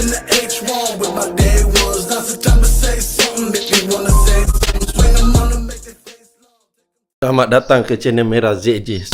in the H1 with my day ones. Now's the time to say something. Make me wanna say something. Swing them on and make their face long. Selamat datang ke channel Merah ZJ.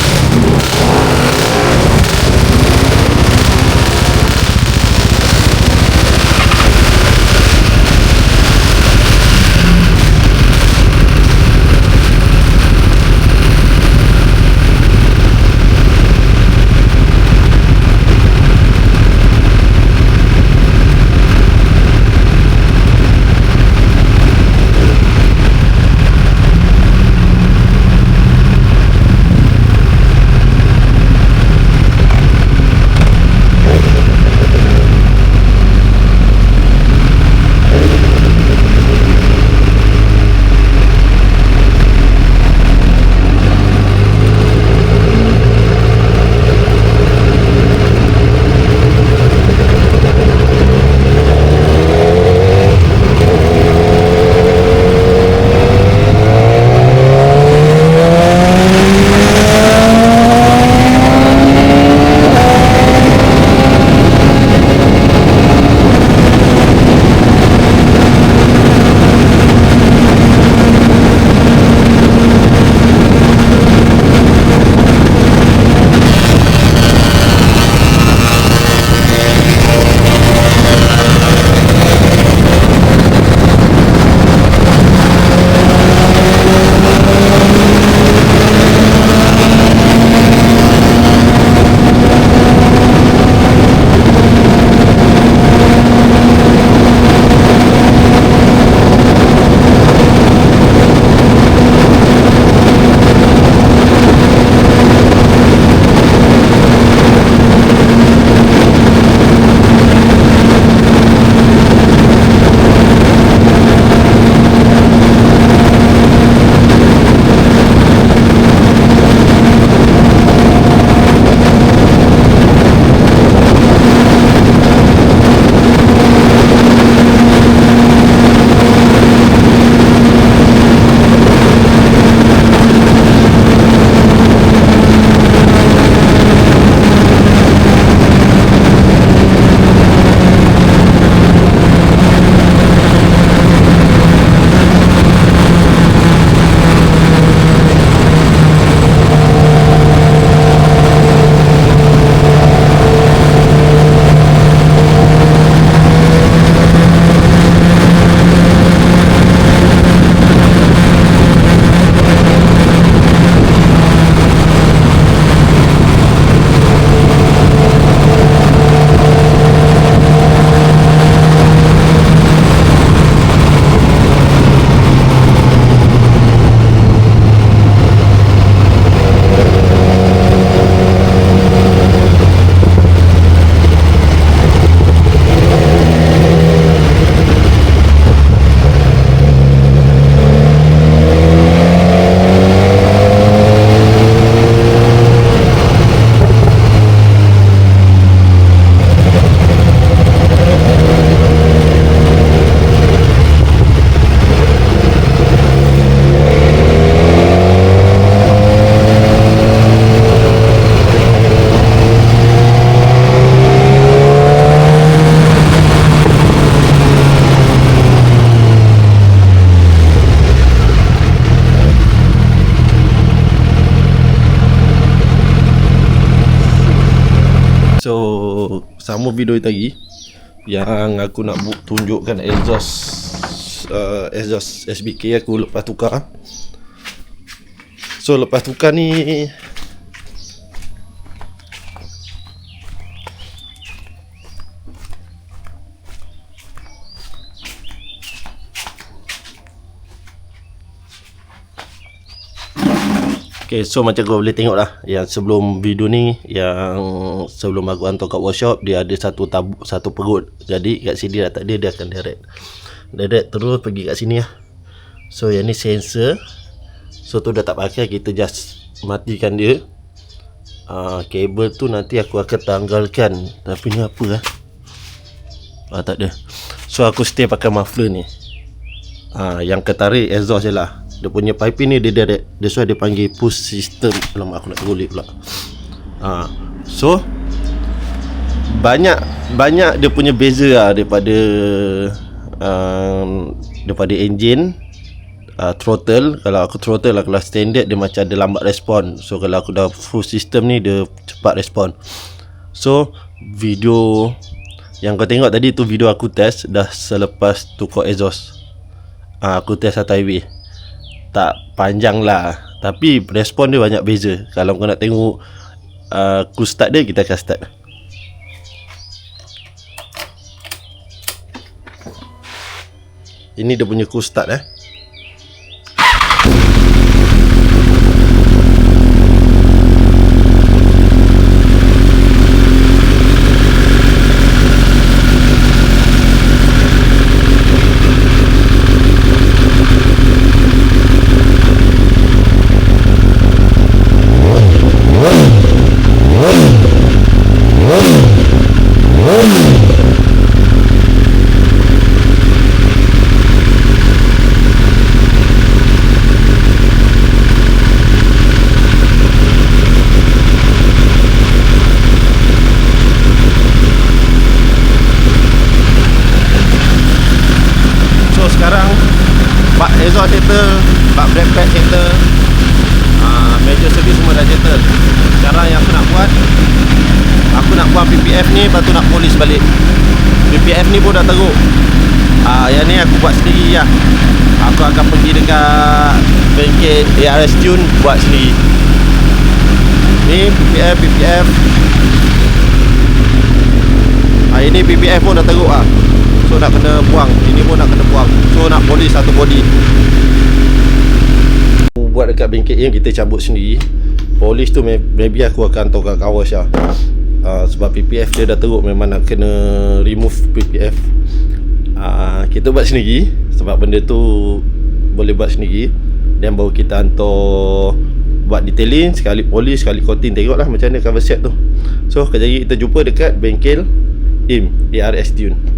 So, sama video tadi yang aku nak tunjukkan exhaust SBK aku lepas tukar. So, lepas tukar ni okay, so macam kau boleh tengok lah, yang sebelum video ni, yang sebelum aku hantar kat workshop, dia ada satu perut. Jadi kat sini dah tak ada, dia akan direct terus pergi kat sini lah. So yang ni sensor. So tu dah tak pakai, kita just matikan dia. Kabel tu nanti aku akan tanggalkan. Tapi ni apa lah, tak ada. So aku stay pakai muffler ni. Yang ketarik exhaust je lah. Dia punya piping ni dia direct. That's why dia panggil push system. Lama aku nak golek pula. So banyak banyak dia punya beza lah daripada engine. Throttle, kalau aku throttle lah, kalau standard dia macam ada lambat respon. So kalau aku dah full system ni dia cepat respon. So video yang kau tengok tadi tu video aku test dah selepas tukar exhaust. Aku test atas highway. Tak panjang lah, tapi respon dia banyak beza. Kalau kau nak tengok aku start dia, kita akan start. Ini dia punya cool start sekarang bak exhaust settle, bak brake pad settle, major service semua dah settle. Sekarang yang aku nak buat, aku nak buang PPF ni, lepas tu nak polish balik. PPF ni pun dah teruk. Yang ni aku buat sendiri lah. Aku akan pergi dekat bengkel ARS Tune buat sendiri. Ni PPF. Ini PPF pun dah teruk lah. So nak kena buang. Ini pun nak kena buang. So nak polish satu body. Buat dekat bengkel yang kita cabut sendiri. Polish tu maybe aku akan hantar kat Kawas lah. Sebab PPF dia dah teruk, memang nak kena remove PPF. Kita buat sendiri sebab benda tu boleh buat sendiri. Dan baru kita hantar buat detailing, sekali polish, sekali coating. Tengoklah macam mana cover set tu. So kejap lagi kita jumpa dekat bengkel ARS Tune.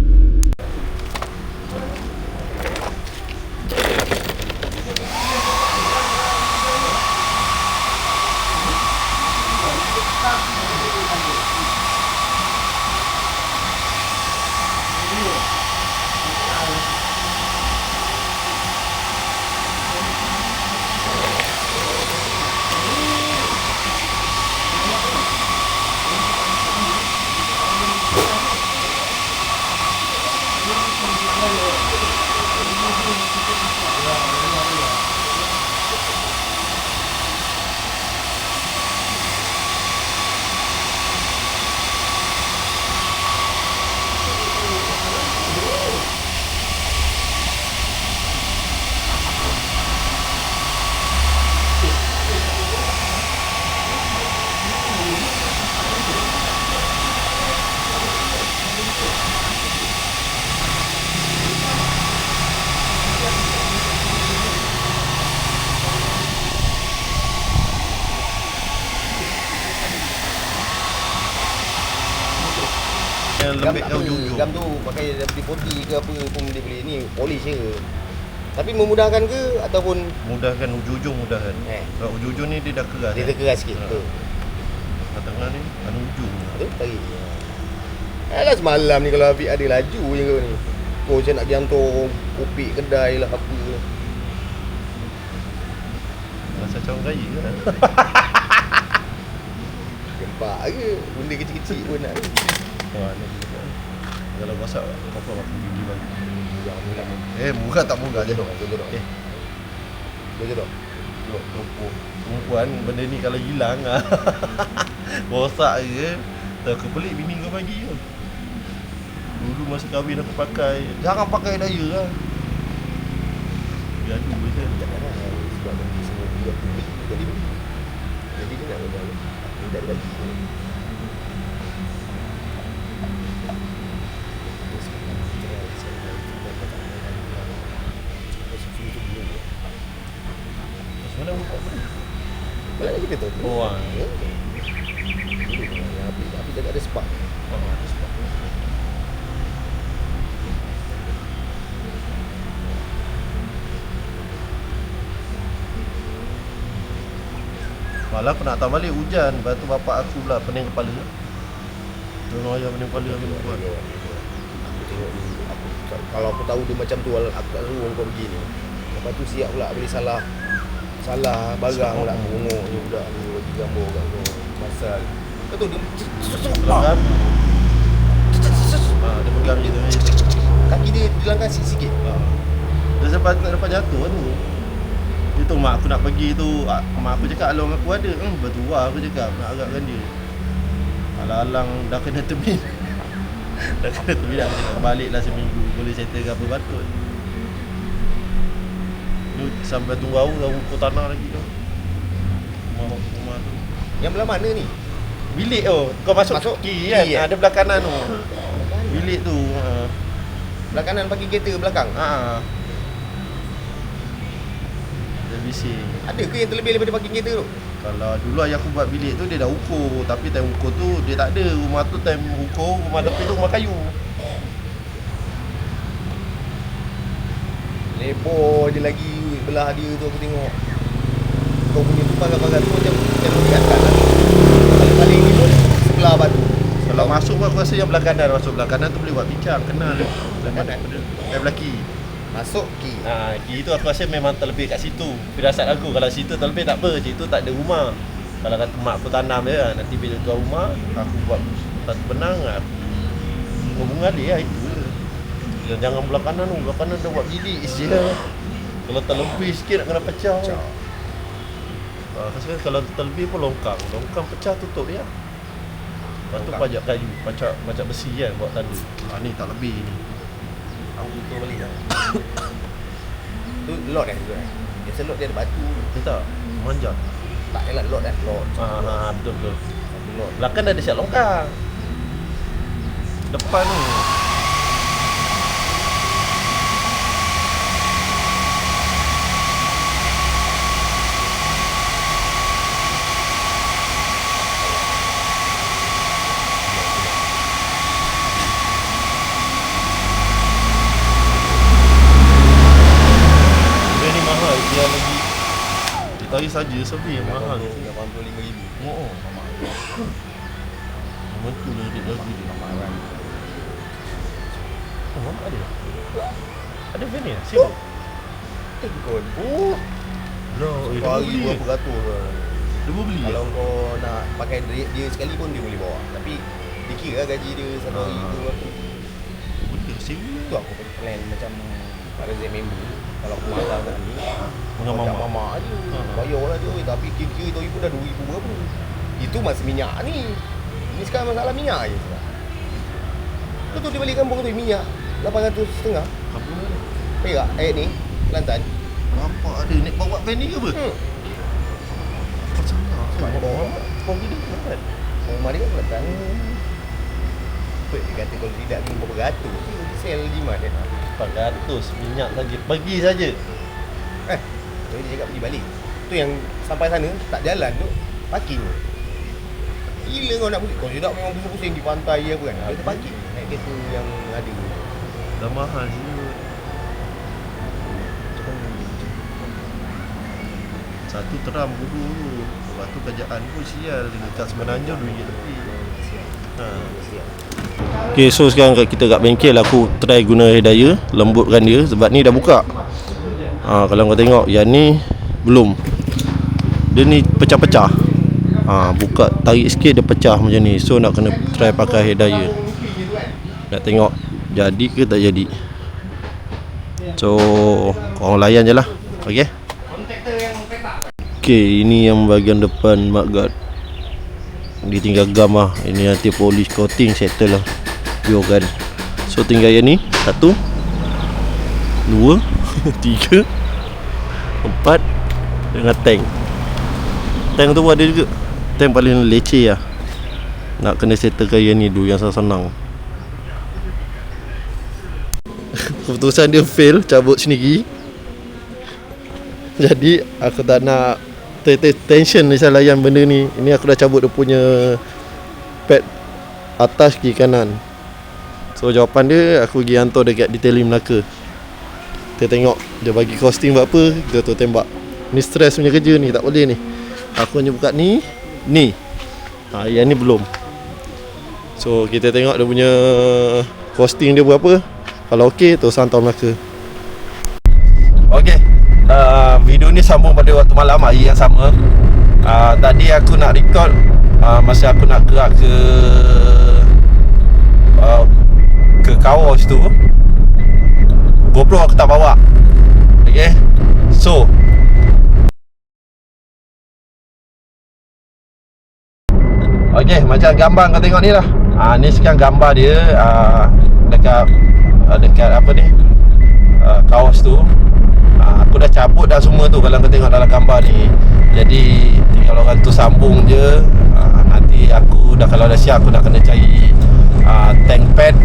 Lembik kau jujur. Gam tu pakai WD-40 ke apa pun dia boleh ni polish je. Tapi memudahkan ke ataupun Mudahkan, ujung-ujung mudahkan. Kalau ujung-ujung ni dia dah keras. dia terkeras sikit. Betul. Tengah ni anu ujung. Betul tadi. Alah semalam ni kalau Afiq ada laju je kau ni. Kau macam nak pergi hantar kopi kedai lah apa. Rasa macam orang kaya kan. Gempak ke benda kecil-kecil pun nak. Wah ni juga. Kalau masak apa aku gigi bang. Jangan murah. Murah tak murah je. Jodoh. Perempuan benda ni kalau hilang rosak je. Tak kepelik bini kau bagi tu. Dulu masa kahwin aku pakai. Jangan pakai daya lah. Gaduh je. Janganlah sebab benda semua dia publik jadi dia nak benda ni dah bagi. Mana buka benda? Mana kita tahu? Oh, Api dah tak ada spark. ada sebab. Malah aku nak datang balik hujan. Lepas tu bapak aku pula pening kepala. Tolong ayam ni kepala aku buat. Aku tengok ni, kalau aku tahu dia macam tu, aku tak suruh kau pergi ni. Lepas tu siap pula boleh salah barang pula. Bongok ni budak ni bagi gambar kat kau. Pasal kau tahu dia Pelanggan. Dia pegang gitu. kaki dia dilangkasi sikit. Dia sampai tak dapat jatuh tu. Itu mak aku nak pergi tu, mak aku cakap along aku ada. Betul lah aku cakap nak agakkan dia. Alang-alang dah kena terbit. Dah kena terbit dah cakap baliklah seminggu boleh settle ke apa patut. Ni sampai tunggu ukur tanah lagi tu. Rumah tu. Yang belah mana ni? Bilik tu. Kau masuk kiri kan? kiri, Ada belah kanan tu. Bilik tu. Belah kanan parking kereta belakang. Dia bising. Ada ke yang terlebih daripada parking kereta tu? Kalau dulu ayah aku buat bilik tu dia dah ukur. Tapi time ukur tu dia tak ada. Rumah tu time ukur, rumah tepi tu rumah kayu. Lebor je lagi belah dia tu aku tengok. Kau punya tu pagar-pagar tu macam diatkan lah. Paling-paling ni pun sebelah batu. Kalau masuk pun aku rasa yang belah kanan. Masuk belah kanan tu boleh buat bincang. Kenal dia. Belah kanan? Belah kiri. Masuk kiri. Kiri tu aku rasa memang terlebih kat situ. Firasat aku kalau situ terlebih tak apa. Situ tak ada rumah. Kalau kata mak aku tanam dia, nanti bila tuan rumah aku buat satu benang, aku bunga dia itu je. Jangan belah kanan tu. Belah kanan dah buat bilik je. Kalau terlebih sikit nak kena pecah. Kalau terlebih pun longkang pecah tutup dia. Lepas tu pajak kayu, pajak besi kan buat tanda. Ni tak lebih ni. Aku tutup balik dah. Tu lot tu biasa lot dia ada batu. Dia tak manjat. Tak elak lot lot. Betul. Satu lot. Belakang dah ada siap longkang. Depan tu. Dia ni mahal. Dia lagi ditarik saja sepi yang mahal. 85,000. Oh. Betul lah dia lagi dia mahal. Oh, nampak ada. Ada van ni? Siapa? Ikut. Dia Hari beli. berapa ratus lah. Dia boleh beli. Kalau kau nak pakai dia sekali pun dia boleh bawa. Tapi dia kira gaji dia satu hari tu berapa. Benda sewa. Tu aku plan macam pada Z member. Kalau aku marah kat ni Dengan macam mamak. mamak je. Bayar lah dia. Tapi kira-kira tu dah 2,000 berapa. Itu masih minyak ni. Ni sekarang masalah minyak je. Kau tu dia balik kampung tu minyak 800.5 Apa mana? Perak ni Kelantan. Bapak ada naik bawa van ni ke apa? Apa salah? Sebab dia bawa Kau gila kan? rumah dia kan Kelantan. Apa dia kata kalau tidak ni berapa ratus. Dia sell jimat dia. 400 minyak saja. Pergi saja. Jadi dia cakap pergi balik. Tu yang sampai sana tak jalan tu parking. Gila kau nak pergi. Kau tidak memang pusing-pusing di pantai apa kan. Dia parking. Naik kereta yang ada. Dah mahal je. Satu teram dulu. Lepas tu kerjaan pun sial. Dekat Semenanjung RM2 lebih. Okay, so sekarang kita kat bengkel. Aku try guna hair dryer, lembutkan dia. Sebab ni dah buka. Kalau kau tengok, yang ni belum. Dia ni pecah-pecah. Buka, tarik sikit dia pecah macam ni. So nak kena try pakai hair dryer. Nak tengok jadi ke tak jadi. So korang layan je lah. Okay. Okay, ini yang bahagian depan mudguard. Dia tinggal gam lah. Ini nanti polish coating settle lah. Biarkan. So tinggal yang ni 1 2 3 4 dengan tank. Tank tu pun ada juga. Tank paling leceh lah. Nak kena settlekan yang ni dulu, yang senang. Keputusan dia fail, cabut sendiri. Jadi aku tak nak tension ni saya layan benda ni. Ini aku dah cabut dia punya pad atas kiri kanan. So jawapan dia aku pergi hantar dekat detailing Melaka. Kita tengok dia bagi costing buat apa, kita tu tembak. Ni stress punya kerja ni, tak boleh ni. Aku hanya buka ni. Yang ni belum. So kita tengok dia punya costing dia berapa. Kalau okey terus hantar Melaka. Okey, video ni sambung pada waktu malam hari yang sama. Tadi aku nak record masa aku nak gerak ke kawas tu, GoPro aku tak bawa. Okay, so okay, macam gambar kau tengok ni lah. Ni sekarang gambar dia dekat apa ni, kawas tu. Aku dah cabut dah semua tu kalau kau tengok dalam gambar ni. Jadi tinggal orang tu sambung je. Nanti aku dah, kalau dah siap aku dah kena cari tank pad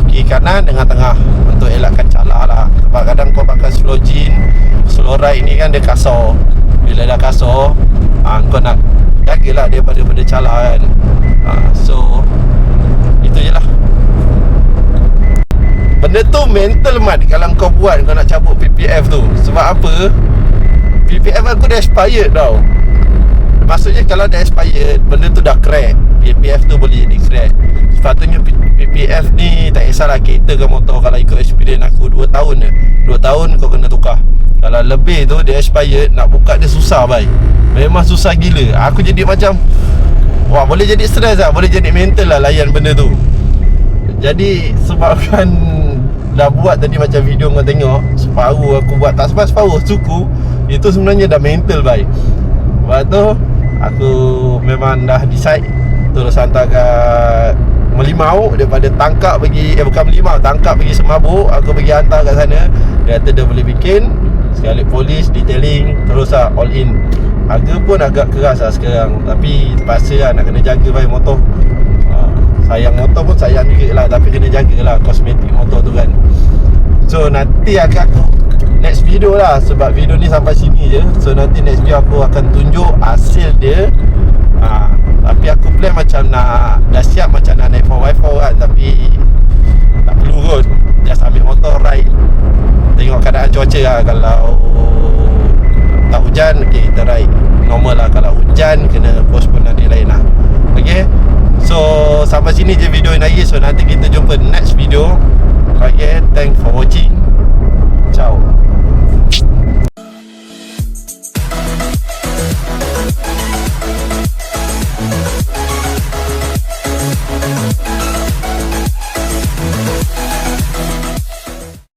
kiri kanan dengan tengah untuk elakkan calar lah. Sebab kadang kau pakai slow gin, slow ride ni kan dia kasar. Bila dah kasar, kau nak jagalah daripada calar kan. So itu je lah. Benda tu mental mat kalau kau buat, kau nak cabut PPF tu. Sebab apa? PPF aku dah expired tau. Maksudnya kalau dah expired, benda tu dah crack, PPF tu boleh jadi crack. Sepatutnya PPF ni tak kisahlah kereta ke motor. Kalau ikut experience aku 2 tahun je, 2 tahun kau kena tukar. Kalau lebih tu dia expired, nak buka dia susah bhai. Memang susah gila. Aku jadi macam, wah, boleh jadi stres lah, boleh jadi mental lah layan benda tu. Jadi sebabkan dah buat tadi macam video kau tengok, separuh aku buat, tak separuh suku, itu sebenarnya dah mental bhai. Lepas tu aku memang dah decide terus hantar kat Melimau. Daripada tangkap pergi, bukan Melimau, tangkap pergi Semabuk, aku pergi hantar kat sana. Dia kata dia boleh bikin sekali polis, detailing, terus lah all in. Harga pun agak keras lah sekarang, tapi terpaksa lah nak kena jaga bhai motor. Sayang motor pun sayang juga lah, tapi kena jagalah kosmetik motor tu kan. So nanti aku next video lah, sebab video ni sampai sini je. So nanti next video aku akan tunjuk hasil dia. Tapi aku plan macam nak, dah siap macam nak naik 4x4 kan, tapi tak perlu kot, just ambil motor ride, tengok keadaan cuaca lah. Kalau tak hujan, okay, kita ride normal lah. Kalau hujan, kena postpone nanti lain lah. Okay, so sampai sini je video ni lagi. So nanti kita jumpa next video. Okay, thanks for watching. Ciao.